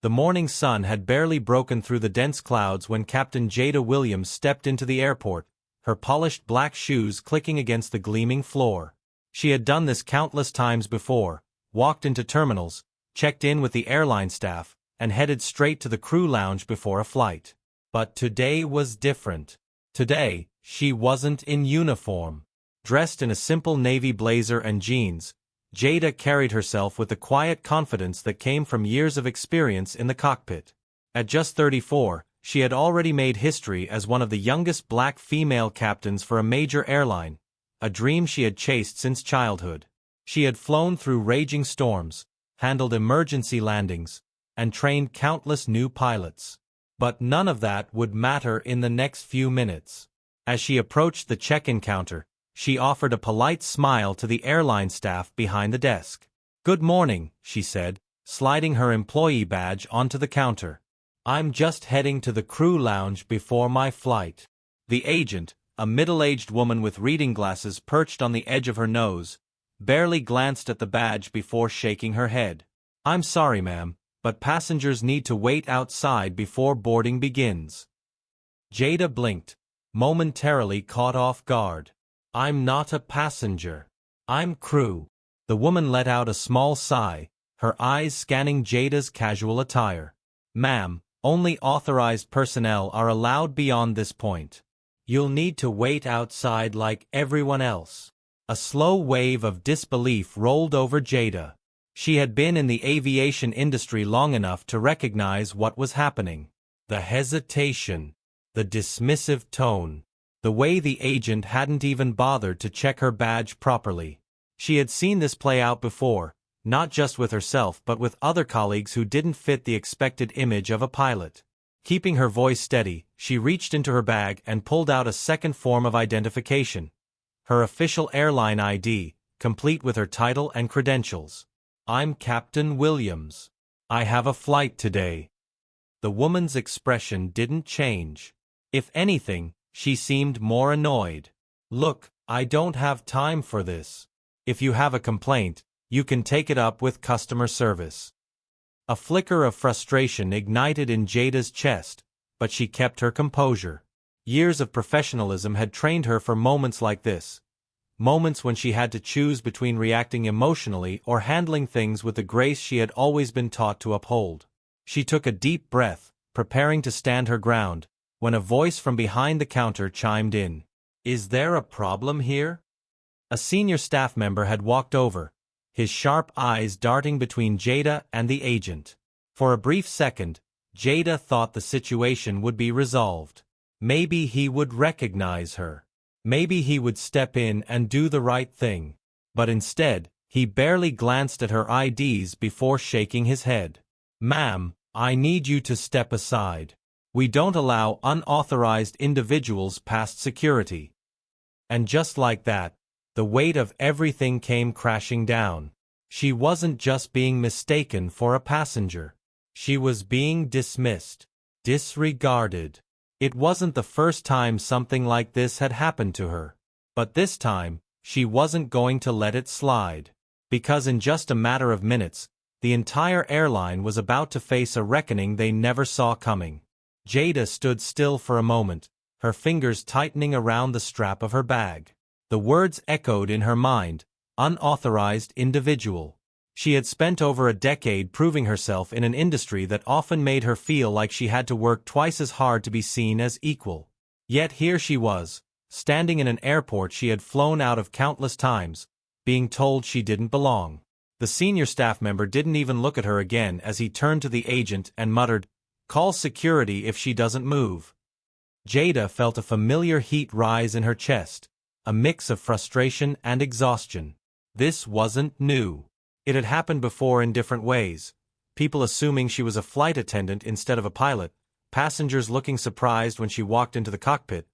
The morning sun had barely broken through the dense clouds when Captain Jada Williams stepped into the airport, her polished black shoes clicking against the gleaming floor. She had done this countless times before, walked into terminals, checked in with the airline staff, and headed straight to the crew lounge before a flight. But today was different. Today, she wasn't in uniform. Dressed in a simple navy blazer and jeans, Jada carried herself with the quiet confidence that came from years of experience in the cockpit. At just 34, she had already made history as one of the youngest black female captains for a major airline, a dream she had chased since childhood. She had flown through raging storms, handled emergency landings, and trained countless new pilots. But none of that would matter in the next few minutes. As she approached the check-in counter, she offered a polite smile to the airline staff behind the desk. "Good morning," she said, sliding her employee badge onto the counter. "I'm just heading to the crew lounge before my flight." The agent, a middle-aged woman with reading glasses perched on the edge of her nose, barely glanced at the badge before shaking her head. "I'm sorry, ma'am, but passengers need to wait outside before boarding begins." Jada blinked, momentarily caught off guard. "I'm not a passenger. I'm crew." The woman let out a small sigh, her eyes scanning Jada's casual attire. "Ma'am, only authorized personnel are allowed beyond this point. You'll need to wait outside like everyone else." A slow wave of disbelief rolled over Jada. She had been in the aviation industry long enough to recognize what was happening. The hesitation, the dismissive tone, the way the agent hadn't even bothered to check her badge properly. She had seen this play out before, not just with herself but with other colleagues who didn't fit the expected image of a pilot. Keeping her voice steady, she reached into her bag and pulled out a second form of identification. Her official airline ID, complete with her title and credentials. "I'm Captain Williams. I have a flight today." The woman's expression didn't change. If anything, she seemed more annoyed. "Look, I don't have time for this. If you have a complaint, you can take it up with customer service." A flicker of frustration ignited in Jada's chest, but she kept her composure. Years of professionalism had trained her for moments like this. Moments when she had to choose between reacting emotionally or handling things with the grace she had always been taught to uphold. She took a deep breath, preparing to stand her ground, when a voice from behind the counter chimed in. "Is there a problem here?" A senior staff member had walked over, his sharp eyes darting between Jada and the agent. For a brief second, Jada thought the situation would be resolved. Maybe he would recognize her. Maybe he would step in and do the right thing. But instead, he barely glanced at her IDs before shaking his head. "Ma'am, I need you to step aside. We don't allow unauthorized individuals past security." And just like that, the weight of everything came crashing down. She wasn't just being mistaken for a passenger. She was being dismissed, disregarded. It wasn't the first time something like this had happened to her. But this time, she wasn't going to let it slide. Because in just a matter of minutes, the entire airline was about to face a reckoning they never saw coming. Jada stood still for a moment, her fingers tightening around the strap of her bag. The words echoed in her mind, unauthorized individual. She had spent over a decade proving herself in an industry that often made her feel like she had to work twice as hard to be seen as equal. Yet here she was, standing in an airport she had flown out of countless times, being told she didn't belong. The senior staff member didn't even look at her again as he turned to the agent and muttered, "Call security if she doesn't move." Jada felt a familiar heat rise in her chest, a mix of frustration and exhaustion. This wasn't new. It had happened before in different ways. People assuming she was a flight attendant instead of a pilot, passengers looking surprised when she walked into the cockpit,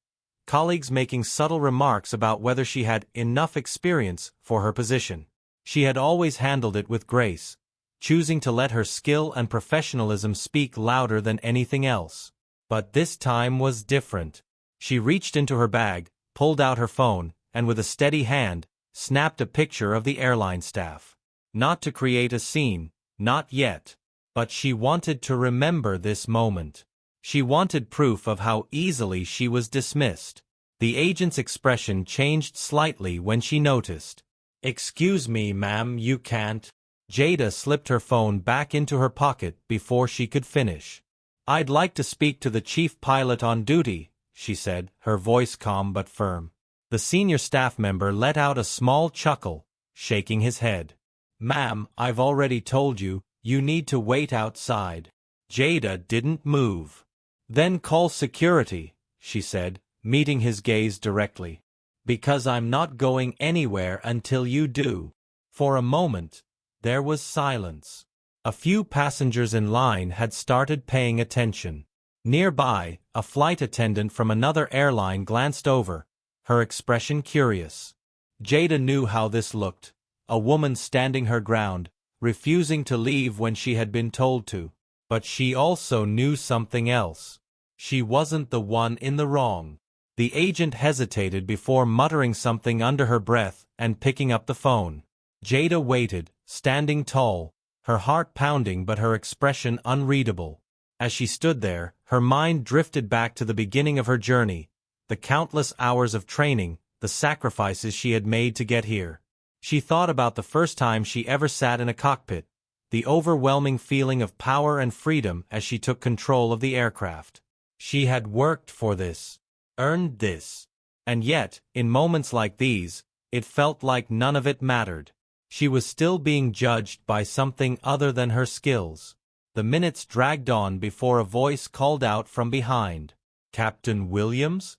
colleagues making subtle remarks about whether she had enough experience for her position. She had always handled it with grace, choosing to let her skill and professionalism speak louder than anything else. But this time was different. She reached into her bag, pulled out her phone, and with a steady hand, snapped a picture of the airline staff. Not to create a scene, not yet. But she wanted to remember this moment. She wanted proof of how easily she was dismissed. The agent's expression changed slightly when she noticed. "Excuse me, ma'am, you can't." Jada slipped her phone back into her pocket before she could finish. "I'd like to speak to the chief pilot on duty," she said, her voice calm but firm. The senior staff member let out a small chuckle, shaking his head. "Ma'am, I've already told you, you need to wait outside." Jada didn't move. "Then call security," she said, meeting his gaze directly. "Because I'm not going anywhere until you do." For a moment, there was silence. A few passengers in line had started paying attention. Nearby, a flight attendant from another airline glanced over, her expression curious. Jada knew how this looked. A woman standing her ground, refusing to leave when she had been told to. But she also knew something else. She wasn't the one in the wrong. The agent hesitated before muttering something under her breath and picking up the phone. Jada waited, standing tall, her heart pounding but her expression unreadable. As she stood there, her mind drifted back to the beginning of her journey, the countless hours of training, the sacrifices she had made to get here. She thought about the first time she ever sat in a cockpit, the overwhelming feeling of power and freedom as she took control of the aircraft. She had worked for this, earned this. And yet, in moments like these, it felt like none of it mattered. She was still being judged by something other than her skills. The minutes dragged on before a voice called out from behind. "Captain Williams?"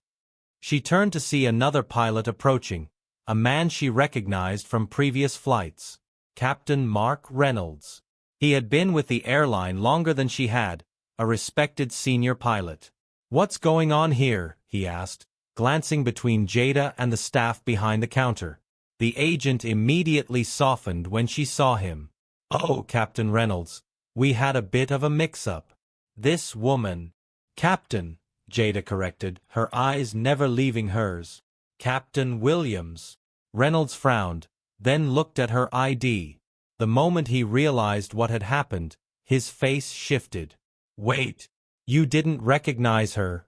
She turned to see another pilot approaching, a man she recognized from previous flights. Captain Mark Reynolds. He had been with the airline longer than she had, a respected senior pilot. "What's going on here?" he asked, glancing between Jada and the staff behind the counter. The agent immediately softened when she saw him. "Oh, Captain Reynolds, we had a bit of a mix-up. This woman—" "Captain," Jada corrected, her eyes never leaving hers. "Captain Williams." Reynolds frowned, then looked at her ID. The moment he realized what had happened, his face shifted. "Wait, you didn't recognize her?"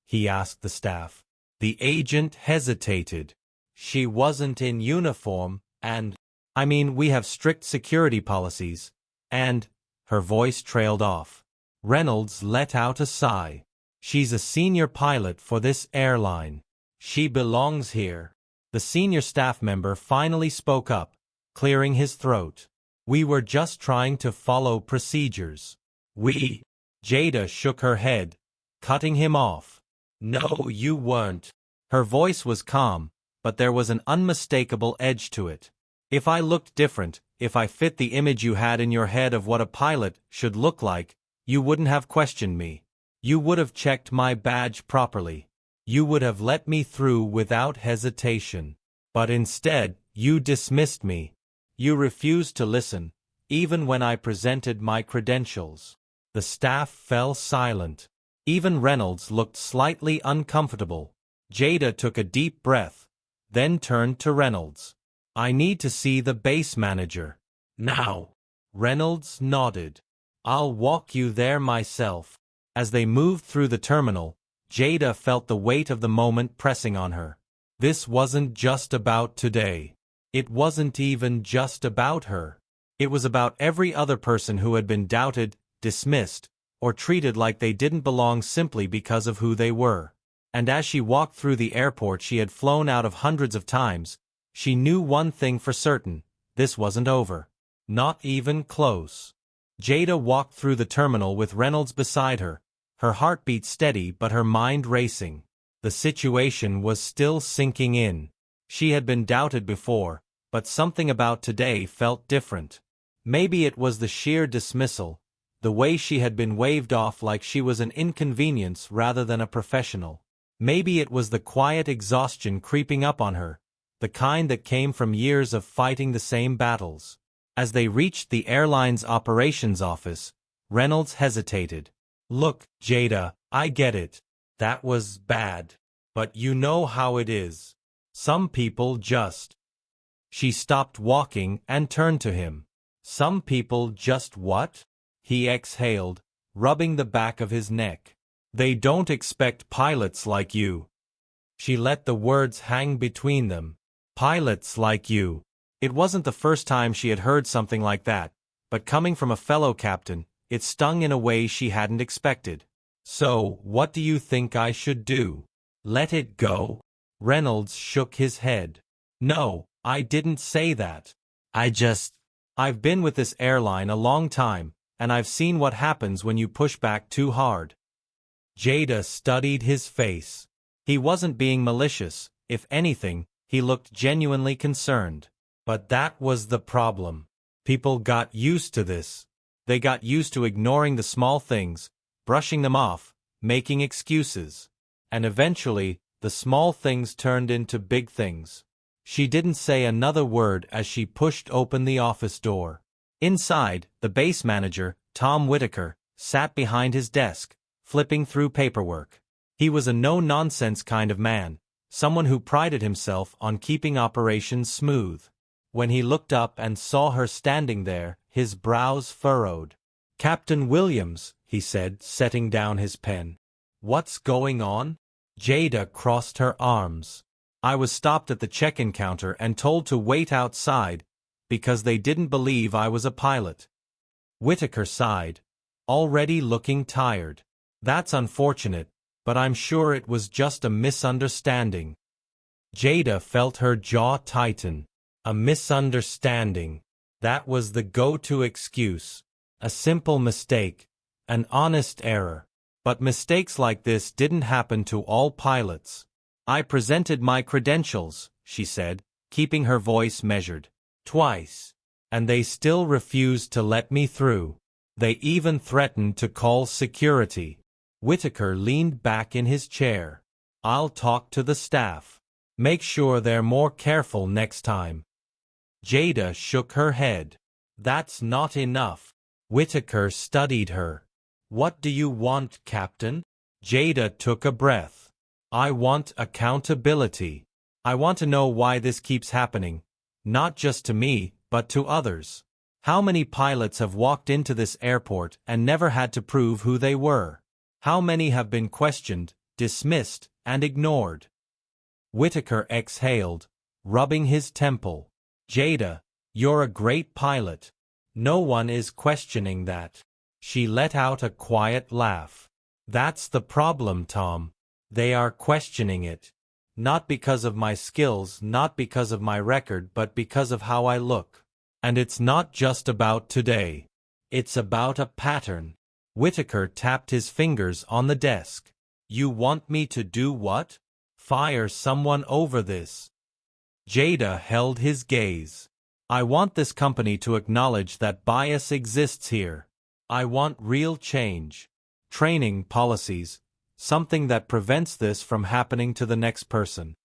he asked the staff. The agent hesitated. "She wasn't in uniform, and, I mean, we have strict security policies, and," her voice trailed off. Reynolds let out a sigh. "She's a senior pilot for this airline. She belongs here." The senior staff member finally spoke up, clearing his throat. "We were just trying to follow procedures." "We?" Jada shook her head, cutting him off. "No, you weren't." Her voice was calm, but there was an unmistakable edge to it. "If I looked different, if I fit the image you had in your head of what a pilot should look like, you wouldn't have questioned me. You would have checked my badge properly. You would have let me through without hesitation. But instead, you dismissed me. You refused to listen, even when I presented my credentials." The staff fell silent. Even Reynolds looked slightly uncomfortable. Jada took a deep breath, then turned to Reynolds. "I need to see the base manager. Now." Reynolds nodded. "I'll walk you there myself." As they moved through the terminal, Jada felt the weight of the moment pressing on her. This wasn't just about today. It wasn't even just about her. It was about every other person who had been doubted, dismissed, or treated like they didn't belong simply because of who they were. And as she walked through the airport she had flown out of hundreds of times, she knew one thing for certain: this wasn't over. Not even close. Jada walked through the terminal with Reynolds beside her, her heartbeat steady but her mind racing. The situation was still sinking in. She had been doubted before, but something about today felt different. Maybe it was the sheer dismissal, the way she had been waved off like she was an inconvenience rather than a professional. Maybe it was the quiet exhaustion creeping up on her, the kind that came from years of fighting the same battles. As they reached the airline's operations office, Reynolds hesitated. "Look, Jada, I get it. That was bad. But you know how it is. Some people just—" She stopped walking and turned to him. "Some people just what?" he exhaled, rubbing the back of his neck. They don't expect pilots like you. She let the words hang between them. Pilots like you. It wasn't the first time she had heard something like that, but coming from a fellow captain, it stung in a way she hadn't expected. So, what do you think I should do? Let it go? Reynolds shook his head. No, I didn't say that. I've been with this airline a long time, and I've seen what happens when you push back too hard. Jada studied his face. He wasn't being malicious. If anything, he looked genuinely concerned. But that was the problem. People got used to this. They got used to ignoring the small things, brushing them off, making excuses. And eventually, the small things turned into big things. She didn't say another word as she pushed open the office door. Inside, the base manager, Tom Whitaker, sat behind his desk, flipping through paperwork. He was a no-nonsense kind of man, someone who prided himself on keeping operations smooth. When he looked up and saw her standing there, his brows furrowed. "Captain Williams," he said, setting down his pen. "What's going on?" Jada crossed her arms. "I was stopped at the check-in counter and told to wait outside because they didn't believe I was a pilot." Whitaker sighed, already looking tired. "That's unfortunate, but I'm sure it was just a misunderstanding." Jada felt her jaw tighten. A misunderstanding. That was the go-to excuse. A simple mistake. An honest error. But mistakes like this didn't happen to all pilots. "I presented my credentials," she said, keeping her voice measured. "Twice. And they still refused to let me through. They even threatened to call security." Whitaker leaned back in his chair. "I'll talk to the staff. Make sure they're more careful next time." Jada shook her head. "That's not enough." Whitaker studied her. "What do you want, Captain?" Jada took a breath. "I want accountability. I want to know why this keeps happening, not just to me, but to others. How many pilots have walked into this airport and never had to prove who they were? How many have been questioned, dismissed, and ignored?" Whitaker exhaled, rubbing his temple. "Jada, you're a great pilot. No one is questioning that." She let out a quiet laugh. "That's the problem, Tom. They are questioning it. Not because of my skills, not because of my record, but because of how I look. And it's not just about today. It's about a pattern." Whitaker tapped his fingers on the desk. "You want me to do what? Fire someone over this?" Jada held his gaze. "I want this company to acknowledge that bias exists here. I want real change. Training policies, something that prevents this from happening to the next person."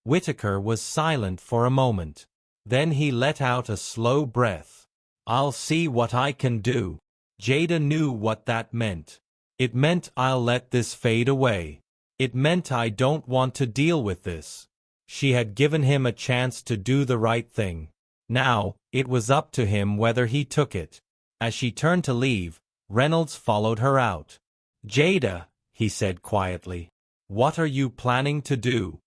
Whitaker was silent for a moment. Then he let out a slow breath. "I'll see what I can do." Jada knew what that meant. It meant I'll let this fade away. It meant I don't want to deal with this. She had given him a chance to do the right thing. Now, it was up to him whether he took it. As she turned to leave, Reynolds followed her out. "Jada," he said quietly, "what are you planning to do?"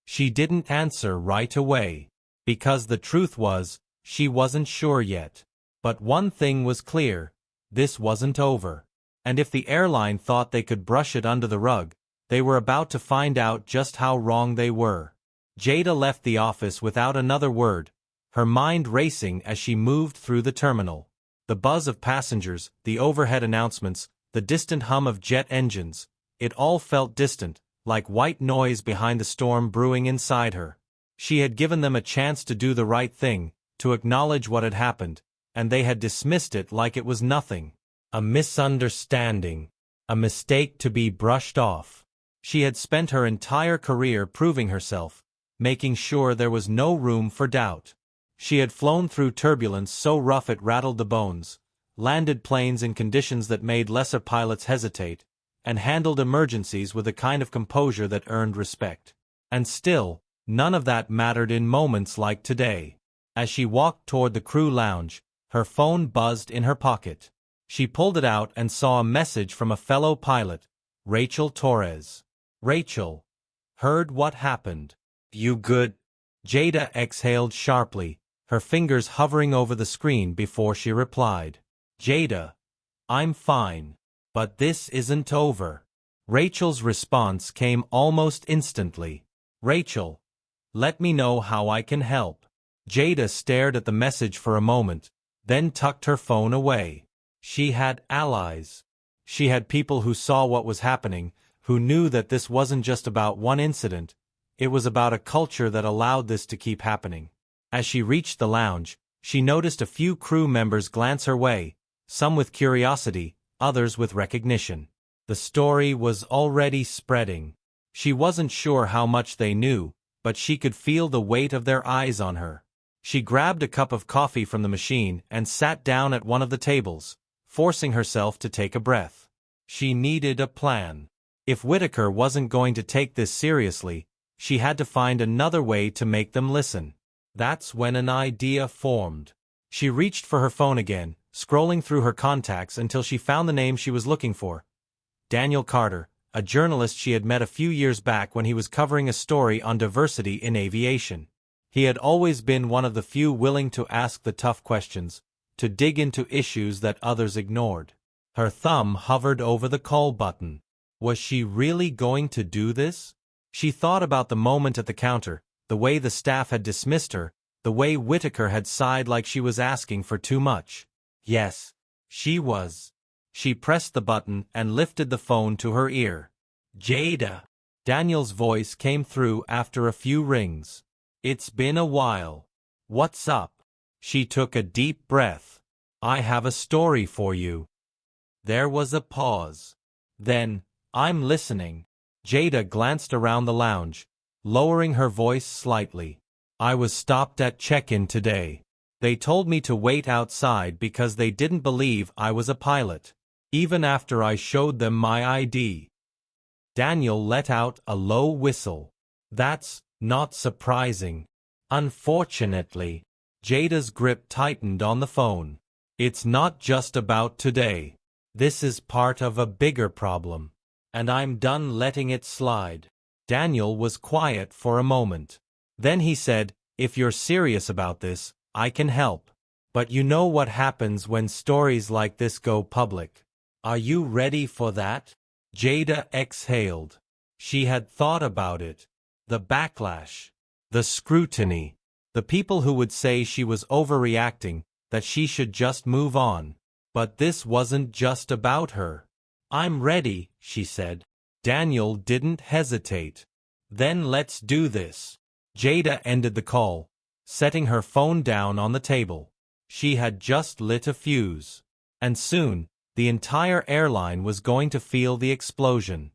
She didn't answer right away. Because the truth was, she wasn't sure yet. But one thing was clear. This wasn't over. And if the airline thought they could brush it under the rug, they were about to find out just how wrong they were. Jada left the office without another word, her mind racing as she moved through the terminal. The buzz of passengers, the overhead announcements, the distant hum of jet engines, it all felt distant, like white noise behind the storm brewing inside her. She had given them a chance to do the right thing, to acknowledge what had happened, and they had dismissed it like it was nothing. A misunderstanding. A mistake to be brushed off. She had spent her entire career proving herself, making sure there was no room for doubt. She had flown through turbulence so rough it rattled the bones, landed planes in conditions that made lesser pilots hesitate, and handled emergencies with a kind of composure that earned respect. And still, none of that mattered in moments like today. As she walked toward the crew lounge, her phone buzzed in her pocket. She pulled it out and saw a message from a fellow pilot, Rachel Torres. Rachel. Heard what happened. You good? Jada exhaled sharply, her fingers hovering over the screen before she replied. Jada. I'm fine. But this isn't over. Rachel's response came almost instantly. Rachel. Let me know how I can help. Jada stared at the message for a moment, then tucked her phone away. She had allies. She had people who saw what was happening, who knew that this wasn't just about one incident, it was about a culture that allowed this to keep happening. As she reached the lounge, she noticed a few crew members glance her way, some with curiosity, others with recognition. The story was already spreading. She wasn't sure how much they knew, but she could feel the weight of their eyes on her. She grabbed a cup of coffee from the machine and sat down at one of the tables, forcing herself to take a breath. She needed a plan. If Whitaker wasn't going to take this seriously, she had to find another way to make them listen. That's when an idea formed. She reached for her phone again, scrolling through her contacts until she found the name she was looking for. Daniel Carter, a journalist she had met a few years back when he was covering a story on diversity in aviation. He had always been one of the few willing to ask the tough questions, to dig into issues that others ignored. Her thumb hovered over the call button. Was she really going to do this? She thought about the moment at the counter, the way the staff had dismissed her, the way Whitaker had sighed like she was asking for too much. Yes, she was. She pressed the button and lifted the phone to her ear. Jada. Daniel's voice came through after a few rings. It's been a while. What's up? She took a deep breath. I have a story for you. There was a pause. Then, I'm listening. Jada glanced around the lounge, lowering her voice slightly. I was stopped at check-in today. They told me to wait outside because they didn't believe I was a pilot, even after I showed them my ID. Daniel let out a low whistle. That's not surprising. Unfortunately, Jada's grip tightened on the phone. It's not just about today. This is part of a bigger problem. And I'm done letting it slide. Daniel was quiet for a moment. Then he said, if you're serious about this, I can help. But you know what happens when stories like this go public. Are you ready for that? Jada exhaled. She had thought about it. The backlash. The scrutiny. The people who would say she was overreacting, that she should just move on. But this wasn't just about her. I'm ready, she said. Daniel didn't hesitate. Then let's do this. Jada ended the call, setting her phone down on the table. She had just lit a fuse. And soon, the entire airline was going to feel the explosion.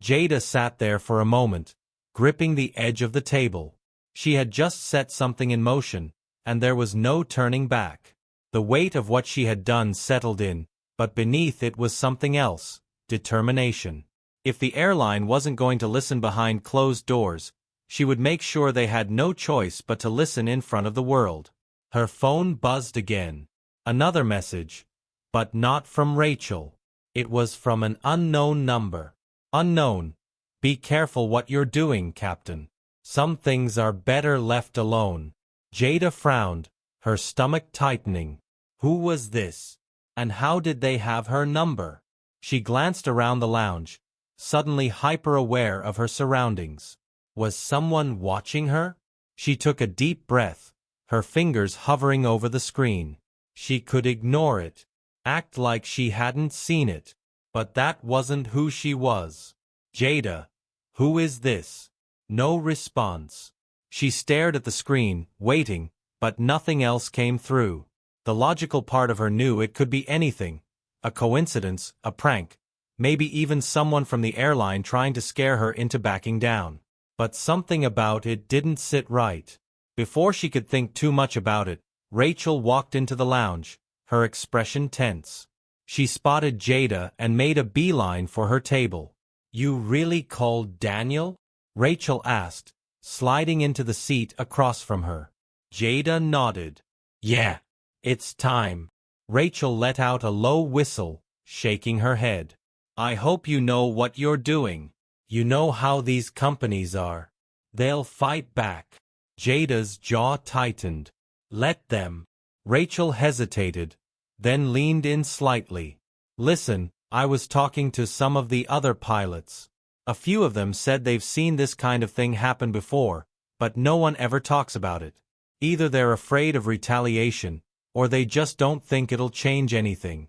Jada sat there for a moment, gripping the edge of the table. She had just set something in motion, and there was no turning back. The weight of what she had done settled in, but beneath it was something else, determination. If the airline wasn't going to listen behind closed doors, she would make sure they had no choice but to listen in front of the world. Her phone buzzed again. Another message, but not from Rachel. It was from an unknown number. Unknown. Be careful what you're doing, Captain. Some things are better left alone. Jada frowned, her stomach tightening. Who was this? And how did they have her number? She glanced around the lounge, suddenly hyper-aware of her surroundings. Was someone watching her? She took a deep breath, her fingers hovering over the screen. She could ignore it, act like she hadn't seen it. But that wasn't who she was. Jada, who is this? No response. She stared at the screen, waiting, but nothing else came through. The logical part of her knew it could be anything. A coincidence, a prank, maybe even someone from the airline trying to scare her into backing down. But something about it didn't sit right. Before she could think too much about it, Rachel walked into the lounge, her expression tense. She spotted Jada and made a beeline for her table. You really called Daniel? Rachel asked, sliding into the seat across from her. Jada nodded. Yeah, it's time. Rachel let out a low whistle, shaking her head. I hope you know what you're doing. You know how these companies are. They'll fight back. Jada's jaw tightened. Let them. Rachel hesitated, then leaned in slightly. Listen, I was talking to some of the other pilots. A few of them said they've seen this kind of thing happen before, but no one ever talks about it. Either they're afraid of retaliation, or they just don't think it'll change anything.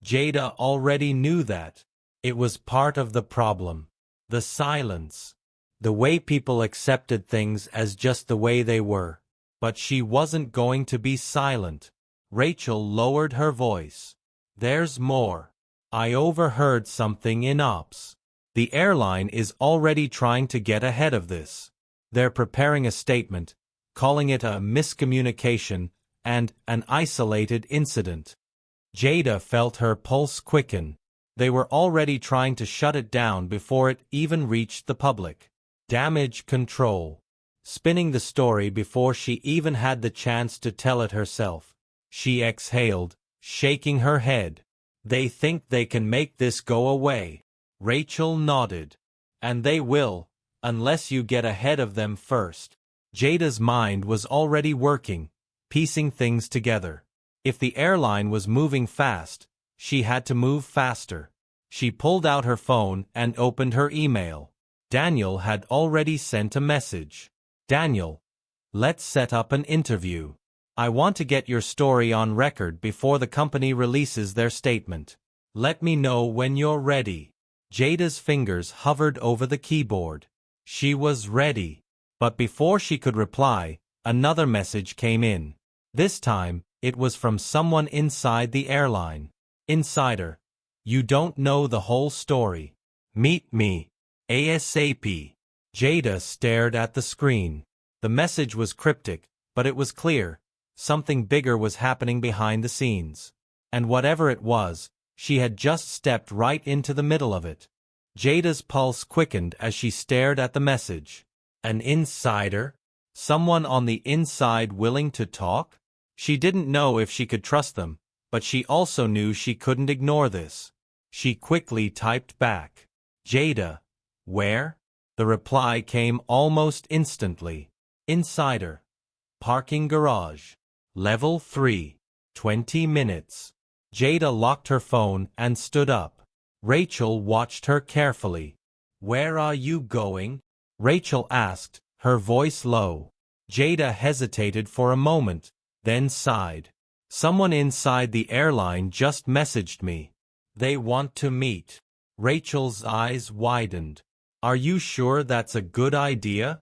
Jada already knew that. It was part of the problem. The silence. The way people accepted things as just the way they were. But she wasn't going to be silent. Rachel lowered her voice. There's more. I overheard something in ops. The airline is already trying to get ahead of this. They're preparing a statement, calling it a miscommunication and an isolated incident. Jada felt her pulse quicken. They were already trying to shut it down before it even reached the public. Damage control. Spinning the story before she even had the chance to tell it herself. She exhaled, shaking her head. They think they can make this go away. Rachel nodded. And they will, unless you get ahead of them first. Jada's mind was already working, piecing things together. If the airline was moving fast, she had to move faster. She pulled out her phone and opened her email. Daniel had already sent a message. Daniel, let's set up an interview. I want to get your story on record before the company releases their statement. Let me know when you're ready. Jada's fingers hovered over the keyboard. She was ready. But before she could reply, another message came in. This time, it was from someone inside the airline. Insider. You don't know the whole story. Meet me. ASAP. Jada stared at the screen. The message was cryptic, but it was clear. Something bigger was happening behind the scenes. And whatever it was, she had just stepped right into the middle of it. Jada's pulse quickened as she stared at the message. An insider? Someone on the inside willing to talk? She didn't know if she could trust them, but she also knew she couldn't ignore this. She quickly typed back. Jada. Where? The reply came almost instantly. Insider. Parking garage. Level 3. 20 minutes. Jada locked her phone and stood up. Rachel watched her carefully. Where are you going? Rachel asked, her voice low. Jada hesitated for a moment, then sighed. Someone inside the airline just messaged me. They want to meet. Rachel's eyes widened. Are you sure that's a good idea?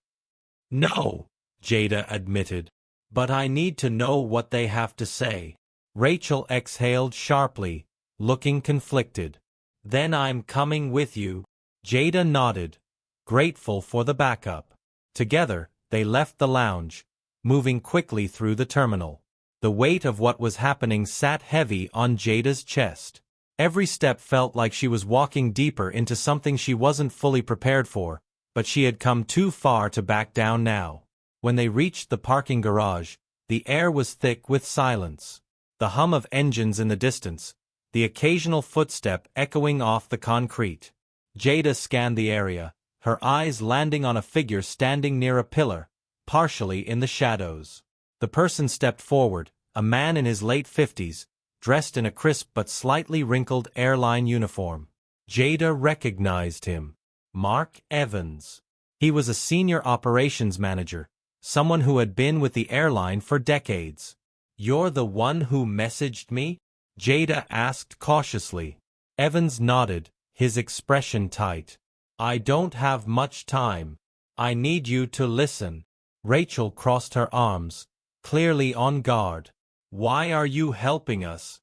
No, Jada admitted. But I need to know what they have to say. Rachel exhaled sharply, looking conflicted. Then I'm coming with you. Jada nodded, grateful for the backup. Together, they left the lounge, moving quickly through the terminal. The weight of what was happening sat heavy on Jada's chest. Every step felt like she was walking deeper into something she wasn't fully prepared for, but she had come too far to back down now. When they reached the parking garage, the air was thick with silence. The hum of engines in the distance, the occasional footstep echoing off the concrete. Jada scanned the area, her eyes landing on a figure standing near a pillar, partially in the shadows. The person stepped forward, a man in his late 50s, dressed in a crisp but slightly wrinkled airline uniform. Jada recognized him. Mark Evans. He was a senior operations manager, someone who had been with the airline for decades. You're the one who messaged me? Jada asked cautiously. Evans nodded, his expression tight. I don't have much time. I need you to listen. Rachel crossed her arms, clearly on guard. Why are you helping us?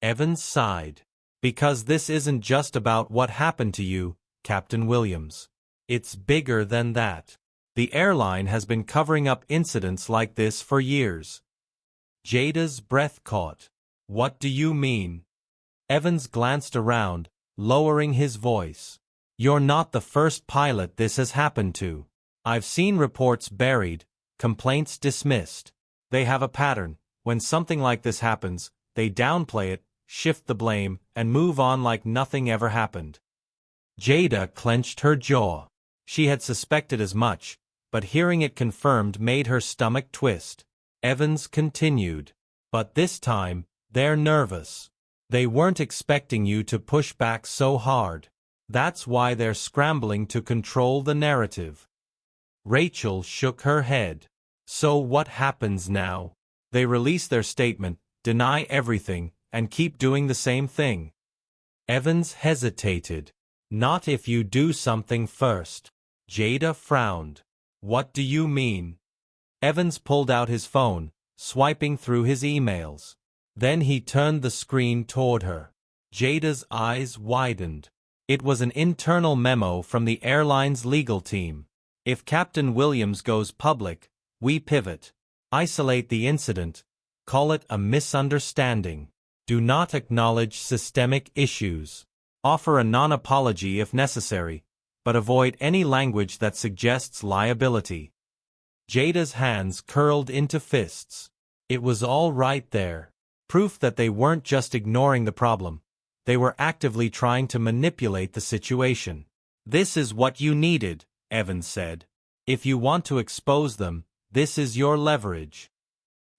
Evans sighed. Because this isn't just about what happened to you, Captain Williams. It's bigger than that. The airline has been covering up incidents like this for years. Jada's breath caught. What do you mean? Evans glanced around, lowering his voice. You're not the first pilot this has happened to. I've seen reports buried, complaints dismissed. They have a pattern. When something like this happens, they downplay it, shift the blame, and move on like nothing ever happened. Jada clenched her jaw. She had suspected as much, but hearing it confirmed made her stomach twist. Evans continued. But this time, they're nervous. They weren't expecting you to push back so hard. That's why they're scrambling to control the narrative. Rachel shook her head. So what happens now? They release their statement, deny everything, and keep doing the same thing. Evans hesitated. Not if you do something first. Jada frowned. What do you mean? Evans pulled out his phone, swiping through his emails. Then he turned the screen toward her. Jada's eyes widened. It was an internal memo from the airline's legal team. If Captain Williams goes public, we pivot. Isolate the incident. Call it a misunderstanding. Do not acknowledge systemic issues. Offer a non-apology if necessary, but avoid any language that suggests liability. Jada's hands curled into fists. It was all right there. Proof that they weren't just ignoring the problem. They were actively trying to manipulate the situation. This is what you needed, Evans said. If you want to expose them, this is your leverage.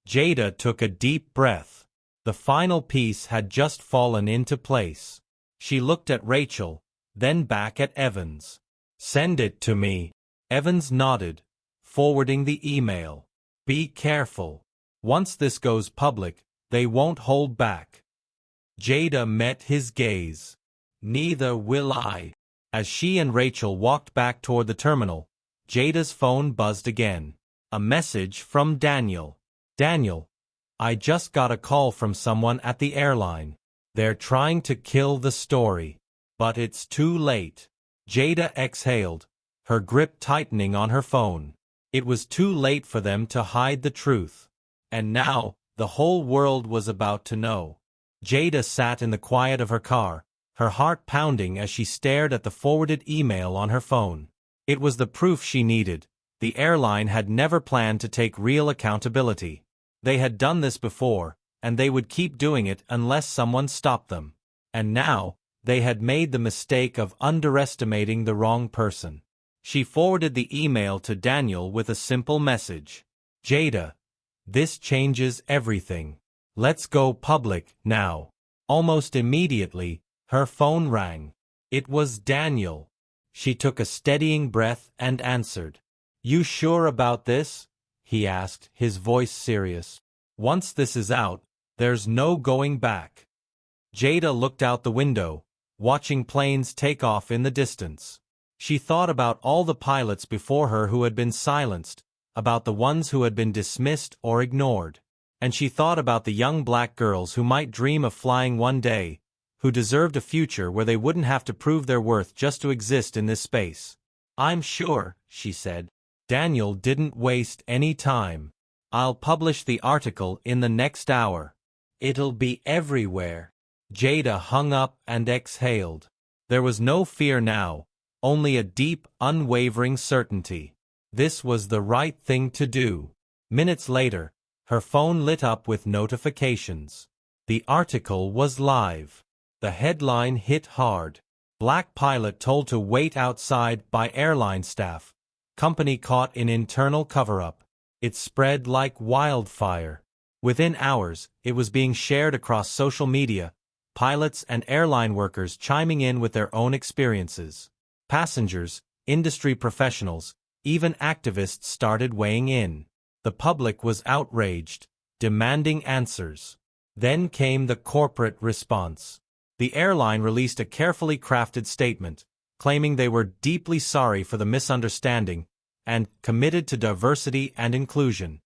Jada took a deep breath. The final piece had just fallen into place. She looked at Rachel, then back at Evans. Send it to me. Evans nodded, forwarding the email. Be careful. Once this goes public, they won't hold back. Jada met his gaze. Neither will I. As she and Rachel walked back toward the terminal, Jada's phone buzzed again. A message from Daniel. Daniel, I just got a call from someone at the airline. They're trying to kill the story. But it's too late. Jada exhaled, her grip tightening on her phone. It was too late for them to hide the truth. And now, the whole world was about to know. Jada sat in the quiet of her car, her heart pounding as she stared at the forwarded email on her phone. It was the proof she needed. The airline had never planned to take real accountability. They had done this before, and they would keep doing it unless someone stopped them. And now, they had made the mistake of underestimating the wrong person. She forwarded the email to Daniel with a simple message. Jada, this changes everything. Let's go public now. Almost immediately, her phone rang. It was Daniel. She took a steadying breath and answered. You sure about this? He asked, his voice serious. Once this is out, there's no going back. Jada looked out the window, watching planes take off in the distance. She thought about all the pilots before her who had been silenced, about the ones who had been dismissed or ignored. And she thought about the young black girls who might dream of flying one day, who deserved a future where they wouldn't have to prove their worth just to exist in this space. I'm sure, she said. Daniel didn't waste any time. I'll publish the article in the next hour. It'll be everywhere. Jada hung up and exhaled. There was no fear now, only a deep, unwavering certainty. This was the right thing to do. Minutes later, her phone lit up with notifications. The article was live. The headline hit hard. Black pilot told to wait outside by airline staff. Company caught in internal cover-up. It spread like wildfire. Within hours, it was being shared across social media, pilots and airline workers chiming in with their own experiences. Passengers, industry professionals, even activists started weighing in. The public was outraged, demanding answers. Then came the corporate response. The airline released a carefully crafted statement, claiming they were deeply sorry for the misunderstanding and committed to diversity and inclusion.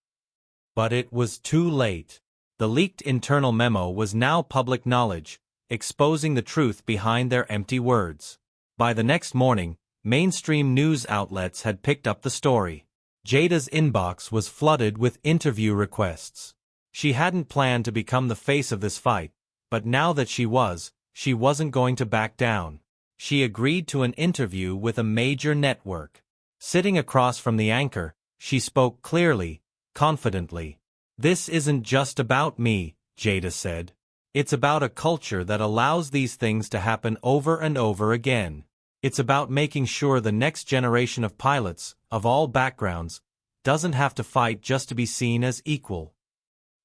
But it was too late. The leaked internal memo was now public knowledge, exposing the truth behind their empty words. By the next morning, mainstream news outlets had picked up the story. Jada's inbox was flooded with interview requests. She hadn't planned to become the face of this fight, but now that she wasn't going to back down. She agreed to an interview with a major network. Sitting across from the anchor, she spoke clearly, confidently. This isn't just about me, Jada said. It's about a culture that allows these things to happen over and over again. It's about making sure the next generation of pilots, of all backgrounds, doesn't have to fight just to be seen as equal.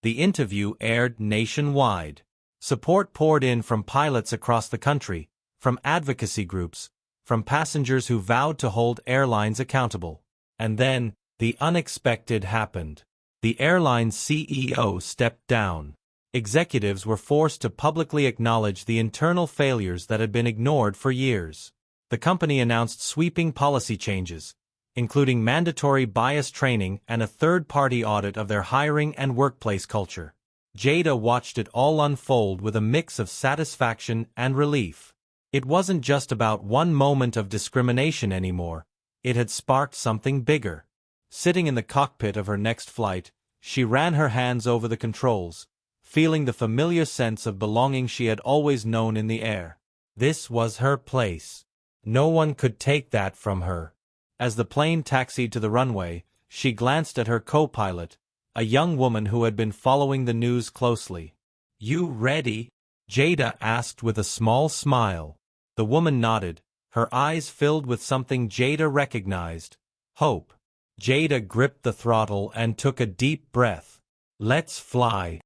The interview aired nationwide. Support poured in from pilots across the country, from advocacy groups, from passengers who vowed to hold airlines accountable. And then, the unexpected happened. The airline's CEO stepped down. Executives were forced to publicly acknowledge the internal failures that had been ignored for years. The company announced sweeping policy changes, including mandatory bias training and a third-party audit of their hiring and workplace culture. Jada watched it all unfold with a mix of satisfaction and relief. It wasn't just about one moment of discrimination anymore. It had sparked something bigger. Sitting in the cockpit of her next flight, she ran her hands over the controls, feeling the familiar sense of belonging she had always known in the air. This was her place. No one could take that from her. As the plane taxied to the runway, she glanced at her co-pilot, a young woman who had been following the news closely. "You ready?" Jada asked with a small smile. The woman nodded, her eyes filled with something Jada recognized: hope. Jada gripped the throttle and took a deep breath. "Let's fly."